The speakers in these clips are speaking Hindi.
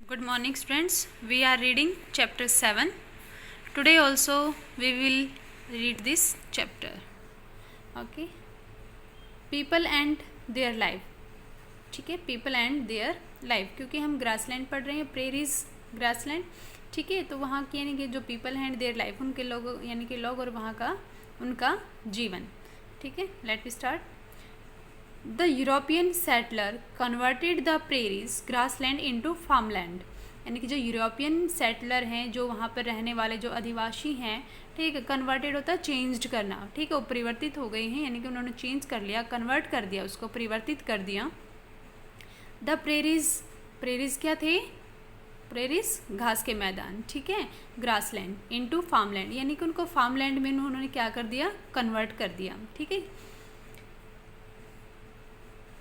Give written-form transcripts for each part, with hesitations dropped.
Good morning, students. We are reading chapter 7. Today also we will read this chapter. Okay. People and their life. ठीक है, people and their life, क्योंकि हम ग्रासलैंड पढ़ रहे हैं, प्रेरीज ग्रासलैंड. ठीक है, तो वहाँ की यानी कि जो पीपल एंड देयर लाइफ, उनके लोग यानी कि लोग और वहाँ का उनका जीवन. ठीक है, let we start. The European settler converted the prairies grassland into farmland. यानी कि जो यूरोपियन सेटलर हैं, जो वहाँ पर रहने वाले जो अधिवासी हैं, ठीक है, कन्वर्टेड होता है चेंज्ड करना. ठीक है, वो परिवर्तित हो गए हैं, यानी कि उन्होंने चेंज कर लिया, कन्वर्ट कर दिया, उसको परिवर्तित कर दिया. द प्रेरीज, प्रेरीज क्या थे? प्रेरीज घास के मैदान. ठीक है, ग्रासलैंड इनटू फार्मलैंड, यानी कि उनको फार्मलैंड में उन्होंने क्या कर दिया? कन्वर्ट कर दिया. ठीक है.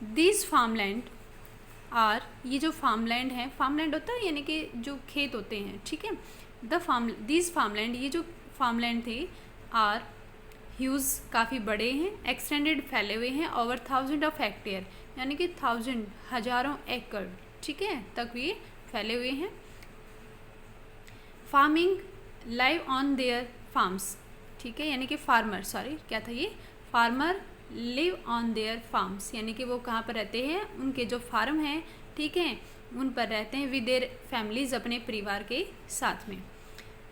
दिस फार्मलैंड आर, ये जो फार्मलैंड है, फार्मलैंड होता है यानी कि जो खेत होते हैं. ठीक है, दिस फार्मलैंड, ये जो फार्मलैंड थे, आर ह्यूज, काफ़ी बड़े हैं, एक्सटेंडेड, फैले हुए हैं, ओवर 1000 ऑफ हेक्टेयर, यानी कि 1000 हजारों एकड़, ठीक है, तक ये फैले हुए हैं. Farming live on their farms. ठीक है, यानी कि फार्मर, सॉरी क्या था ये, farmer live on their farms, यानी कि वो कहाँ पर रहते हैं? उनके जो फार्म हैं, ठीक है, उन पर रहते हैं, विद देयर फैमिलीज, अपने परिवार के साथ में.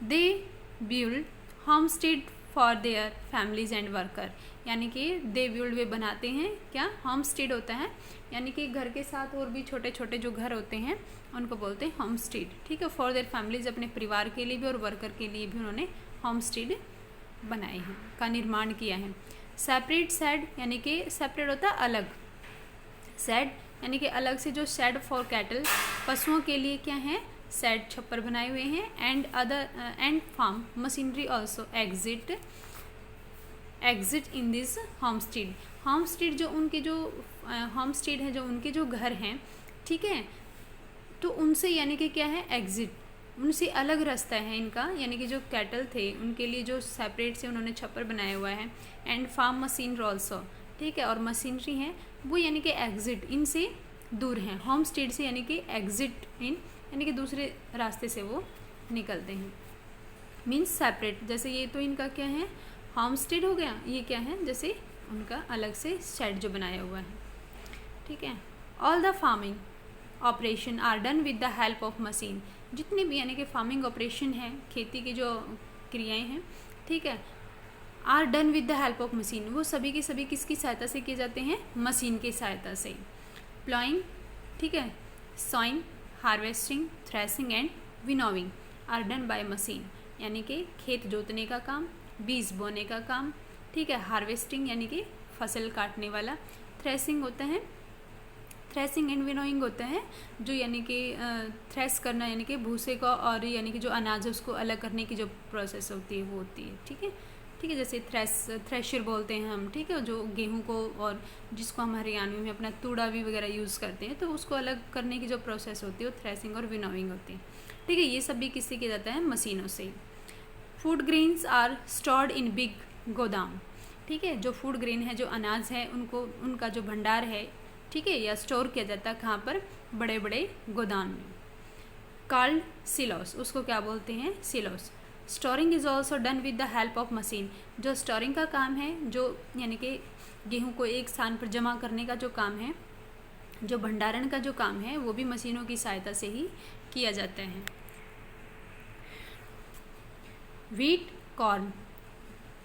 They build homestead for their families and worker, यानी कि दे बिल्ड, वे बनाते हैं क्या? होमस्टेड होता है, यानी कि घर के साथ और भी छोटे छोटे जो घर होते हैं उनको बोलते हैं होमस्टेड. ठीक है, फॉर देयर फैमिलीज, अपने परिवार के लिए भी और वर्कर के लिए भी उन्होंने होमस्टेड बनाए हैं, का निर्माण किया है. सेपरेट सेड, यानी कि सेपरेट होता है अलग, सेड यानी कि अलग से, जो सेड फॉर कैटल, पशुओं के लिए क्या है? सेड, छप्पर बनाए हुए हैं. And other and farm machinery also exist in this homestead. Homestead जो उनके जो होमस्टेड है, जो उनके जो घर हैं, ठीक है, तो उनसे यानी कि क्या है? एग्जिट, उनसे अलग रास्ता है इनका, यानी कि जो कैटल थे उनके लिए जो सेपरेट से उन्होंने छप्पर बनाया हुआ है. एंड फार्म मशीनरी ऑल्सो, ठीक है, और मशीनरी हैं वो यानी कि एग्जिट, इनसे दूर हैं. होम स्टेड से यानी कि एग्जिट इन, यानी कि दूसरे रास्ते से वो निकलते हैं. मीन्स सेपरेट, जैसे ये तो इनका क्या है? होम स्टेड हो गया. ये क्या है? जैसे उनका अलग से शेड जो बनाया हुआ है. ठीक है. All the farming operation are done with the help of machine. जितने भी यानी कि फार्मिंग ऑपरेशन है, खेती की जो क्रियाएं हैं, ठीक है, are done with the help of machine, वो सभी के सभी किसकी सहायता से किए जाते हैं? मशीन की सहायता से. प्लॉइंग, ठीक है, sowing, harvesting, threshing and winnowing are done by machine, यानी कि खेत जोतने का काम, बीज बोने का काम, ठीक है, हार्वेस्टिंग यानी कि फसल काटने वाला, थ्रेसिंग होता है, थ्रेसिंग एंड विनोइंग होता है जो यानी कि थ्रेस करना, यानी कि भूसे को और यानी कि जो अनाज है उसको अलग करने की जो प्रोसेस होती है वो होती है. ठीक है, ठीक है, जैसे थ्रेशर बोलते हैं हम, ठीक है, जो गेहूं को, और जिसको हम हरियाणवी में अपना तूड़ा भी वगैरह यूज़ करते हैं, तो उसको अलग करने की जो प्रोसेस होती है वो थ्रेसिंग और विनोइंग होती है. ठीक है, ये सब भी किससे किया जाता है? मशीनों से. Food grains are stored in big godam. ठीक है, जो फूड ग्रेन है, जो अनाज है, उनको, उनका जो भंडार है, ठीक है, या स्टोर किया जाता है कहाँ पर? बड़े बड़े गोदाम में. कॉल्ड सिलोस, उसको क्या बोलते हैं? Silos. Storing is also done with the help of machine. जो स्टोरिंग का काम है, जो यानी कि गेहूं को एक स्थान पर जमा करने का जो काम है, जो भंडारण का जो काम है, वो भी मशीनों की सहायता से ही किया जाता है. व्हीट, कॉर्न,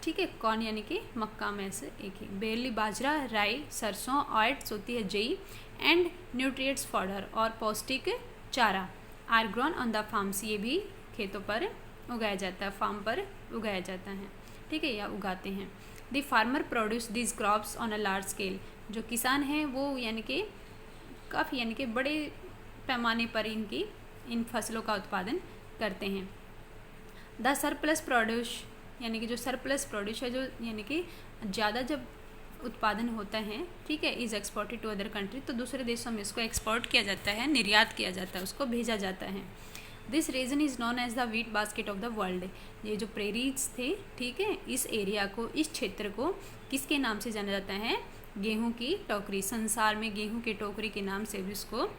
ठीक है, कॉर्न यानी कि मक्का में से एक ही. बेरली, बाजरा, राई, सरसों, ऑट्स होती है जई, एंड न्यूट्रिएंट्स फॉडर, और पौष्टिक चारा, are grown on the farms, ये भी खेतों पर उगाया जाता है, फार्म पर उगाया जाता है. ठीक है, या उगाते हैं. The farmer produce this crops on a large scale. जो किसान हैं वो यानी कि काफ़ी यानी कि बड़े पैमाने पर इन फसलों का उत्पादन करते हैं. द सरप्लस प्रोड्यूस, यानी कि जो सरप्लस प्रोड्यूस है, जो यानी कि ज़्यादा जब उत्पादन होता है, ठीक है, is exported to other country, तो दूसरे देशों में इसको एक्सपोर्ट किया जाता है, निर्यात किया जाता है, उसको भेजा जाता है. This region is known as the wheat basket of the world. ये जो प्रेरीज थे, ठीक है, इस एरिया को, इस क्षेत्र को किसके नाम से जाना जाता है? गेहूं की टोकरी. संसार में गेहूं की टोकरी के नाम से भी इसको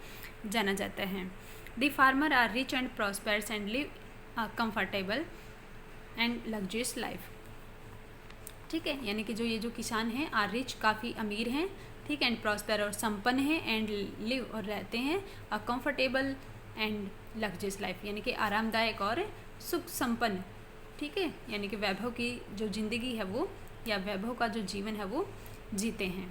जाना जाता है. The farmer are rich and prosperous and live comfortable and luxurious life. ठीक है, यानी कि जो ये जो किसान हैं आर रिच, काफ़ी अमीर हैं, ठीक है, एंड प्रॉस्पर और संपन्न हैं, एंड लिव और रहते हैं a comfortable and luxurious life, यानी कि आरामदायक और सुख संपन्न, ठीक है, यानी कि वैभव की जो ज़िंदगी है वो, या वैभव का जो जीवन है वो जीते हैं।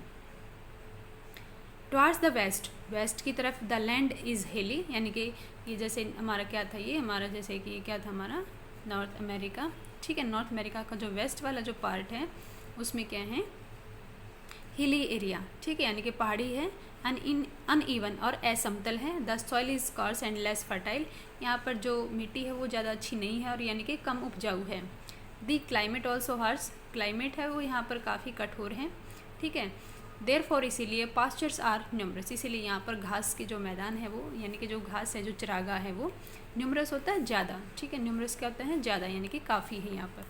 टुवार्ड्स द वेस्ट, वेस्ट की तरफ द लैंड इज़ हिली, यानी कि ये जैसे हमारा क्या था, ये हमारा जैसे कि क्या था हमारा नॉर्थ अमेरिका, ठीक है, नॉर्थ अमेरिका का जो वेस्ट वाला जो पार्ट है उसमें क्या है, हिली एरिया, ठीक है, यानी कि पहाड़ी है, अनइवन और असमतल है। The soil is scarce and less fertile, यहाँ पर जो मिट्टी है वो ज़्यादा अच्छी नहीं है और यानी कि कम उपजाऊ है। The climate also harsh, climate है वो यहाँ पर काफ़ी कठोर है, ठीक है। देयरफॉर, इसीलिए पास्चर्स आर न्यूमरस, इसीलिए यहाँ पर घास के जो मैदान है वो, यानी कि जो घास है, जो चरागाह है वो न्यूमरस होता है ज़्यादा, ठीक है, न्यूमरस क्या होता है ज़्यादा, यानी कि काफ़ी है यहाँ पर।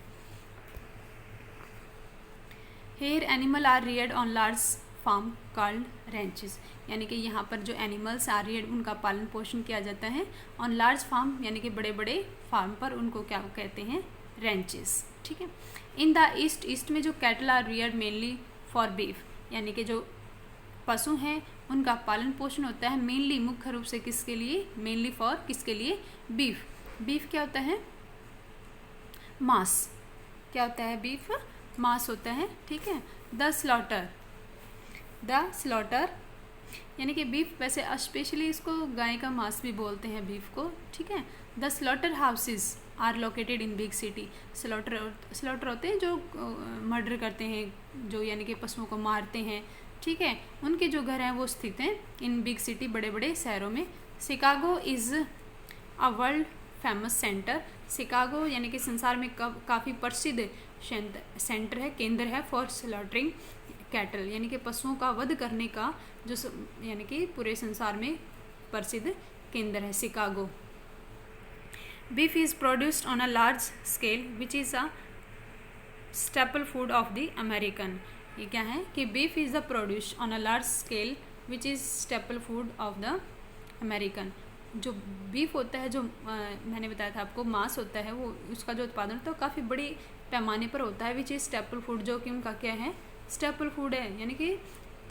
Here animal are reared on large farm called ranches, यानी कि यहाँ पर जो एनिमल्स आर रियर्ड उनका पालन पोषण किया जाता है ऑन लार्ज फार्म, यानी कि बड़े बड़े फार्म पर, उनको क्या कहते हैं, रेंचेस, ठीक है। इन द ईस्ट, ईस्ट में जो cattle are reared mainly for beef, यानी कि जो पशु हैं उनका पालन पोषण होता है मेनली, मुख्य रूप से किसके लिए, मेनली फॉर किसके लिए, बीफ। बीफ क्या होता है, मांस, क्या होता है, बीफ मांस होता है, ठीक है। द स्लॉटर, द स्लॉटर यानी कि बीफ, वैसे स्पेशली इसको गाय का मांस भी बोलते हैं बीफ को, ठीक है। The slaughter houses are located in big city, slaughter होते हैं जो मर्डर करते हैं, जो यानी कि पशुओं को मारते हैं, ठीक है, उनके जो घर हैं वो स्थित हैं इन बिग सिटी, बड़े बड़े शहरों में। Chicago is a world famous centre, Chicago यानी कि संसार में काफ़ी प्रसिद्ध सेंटर है, केंद्र है फॉर स्लॉटरिंग कैटल, यानी कि पशुओं का वध करने का जो यानी कि पूरे संसार में प्रसिद्ध केंद्र है Chicago. Beef is produced on a large scale, which is a staple food of the American. ये क्या है कि beef is the produced on a large scale, which is staple food of the American. जो बीफ होता है, जो मैंने बताया था आपको, मांस होता है, वो उसका जो उत्पादन तो काफ़ी बड़ी पैमाने पर होता है, विच इज स्टेपल फूड, जो कि उनका क्या है, स्टेपल फूड है, यानी कि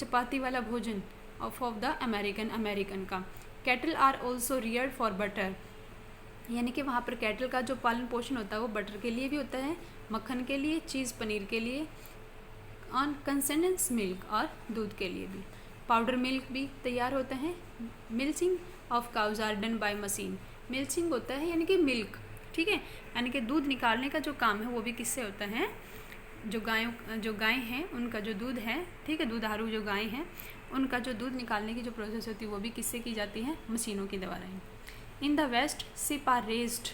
चपाती वाला भोजन ऑफ द अमेरिकन का। Cattle are also reared for butter, यानी कि वहाँ पर कैटल का जो पालन पोषण होता है वो बटर के लिए भी होता है, मक्खन के लिए, चीज़ पनीर के लिए, ऑन कंसेंडेंस मिल्क और दूध के लिए भी। पाउडर मिल्क भी तैयार होता है। Milching of cows are done by machine, milching होता है यानी कि मिल्क, ठीक है, यानी कि दूध निकालने का जो काम है वो भी किससे होता है, जो गाय हैं उनका जो दूध है, ठीक है, दूधारू जो गाय हैं उनका जो दूध निकालने की जो प्रोसेस होती है वो भी किससे की जाती है, मशीनों के द्वारा ही। In the west sheep are raised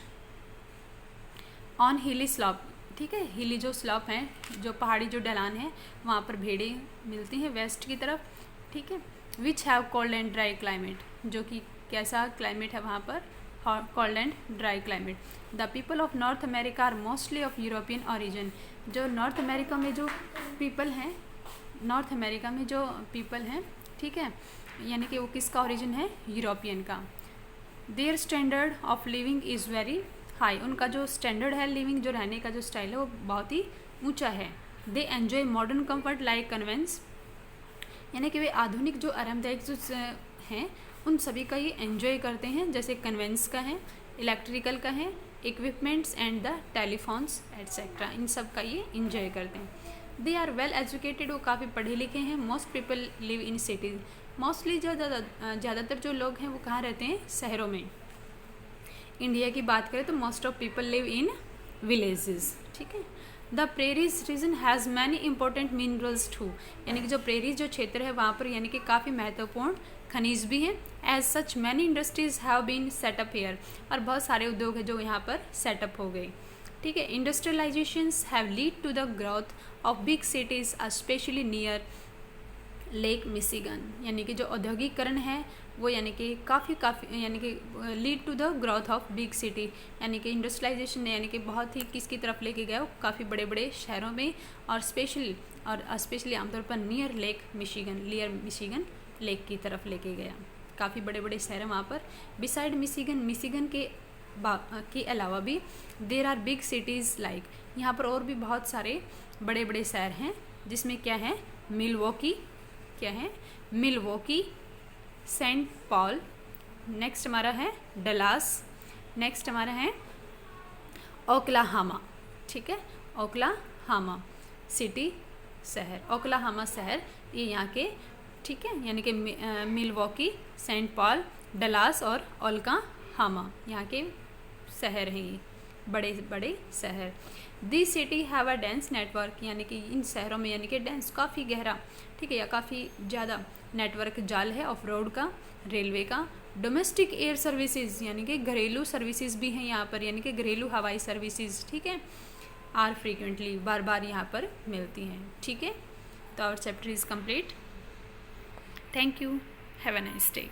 on hilly slope, ठीक है, हिली जो स्लॉप है, जो पहाड़ी जो ढलान है, वहाँ पर भेड़ें मिलती हैं वेस्ट की तरफ, ठीक है। Which have cold and dry climate, जो कि कैसा क्लाइमेट है वहाँ पर, cold and dry climate. The people of North America are mostly of European origin, जो नॉर्थ अमेरिका में जो पीपल हैं, नॉर्थ अमेरिका में जो पीपल हैं, ठीक है, यानी कि वो किसका ओरिजिन है, यूरोपियन का। Their standard of living is very high, उनका जो स्टैंडर्ड है लिविंग, जो रहने का जो स्टाइल है वो बहुत ही ऊंचा है। They enjoy modern comfort like conveyance, यानी कि वे आधुनिक जो आरामदायक जो हैं उन सभी का ये एन्जॉय करते हैं, जैसे कन्वेंस का है, इलेक्ट्रिकल का है, equipments and the telephones etcetera, इन सब का ये एंजॉय करते हैं। दे आर वेल एजुकेटेड, वो काफ़ी पढ़े लिखे हैं। Most people live in cities, mostly जो ज़्यादातर जो लोग हैं वो कहाँ रहते हैं, शहरों में। इंडिया की बात करें तो most of people live in villages, ठीक है। The prairies region has many important minerals too, यानी कि जो प्रेरीज जो क्षेत्र है वहाँ पर यानी कि काफ़ी महत्वपूर्ण खनिज भी हैं। As such many industries have been set up here, और बहुत सारे उद्योग हैं जो यहाँ पर सेटअप हो गए, ठीक है। Industrializations have lead to the growth of big cities specially near lake Michigan, यानी कि जो औद्योगिकरण है वो यानी कि काफ़ी यानी कि lead to the growth of big city, यानी कि इंडस्ट्रियलाइजेशन ने यानी कि बहुत ही किसकी तरफ लेके गया, काफ़ी बड़े बड़े शहरों में, और स्पेशली आमतौर पर नियर मिशिगन लेक की तरफ लेके गया, काफ़ी बड़े बड़े शहर हैं वहाँ पर। बिसाइड मिशिगन के अलावा भी there are big cities like, यहाँ पर और भी बहुत सारे बड़े बड़े शहर हैं, जिसमें क्या है, मिलवॉकी, क्या है, मिलवॉकी, सेंट पॉल, नेक्स्ट हमारा है डलास, नेक्स्ट हमारा है ओक्लाहामा, ठीक है, ओक्लाहामा सिटी, शहर, ओक्लाहामा शहर, ये यहाँ के, ठीक है, यानी कि मिलवॉकी, सेंट पॉल, डलास और ओक्लाहामा यहाँ के शहर हैं, ये बड़े बड़े शहर। This city have a dense network, यानी कि इन शहरों में यानी कि डेंस काफ़ी गहरा, ठीक है, या काफ़ी ज़्यादा नेटवर्क जाल है ऑफ रोड का, रेलवे का, डोमेस्टिक एयर सर्विसेज, यानी कि घरेलू सर्विसेज भी हैं यहाँ पर, यानी कि घरेलू हवाई सर्विसेज, ठीक है, आर फ्रीक्वेंटली, बार बार यहाँ पर मिलती हैं, ठीक है। तो our chapter is complete. Thank you, have a nice day.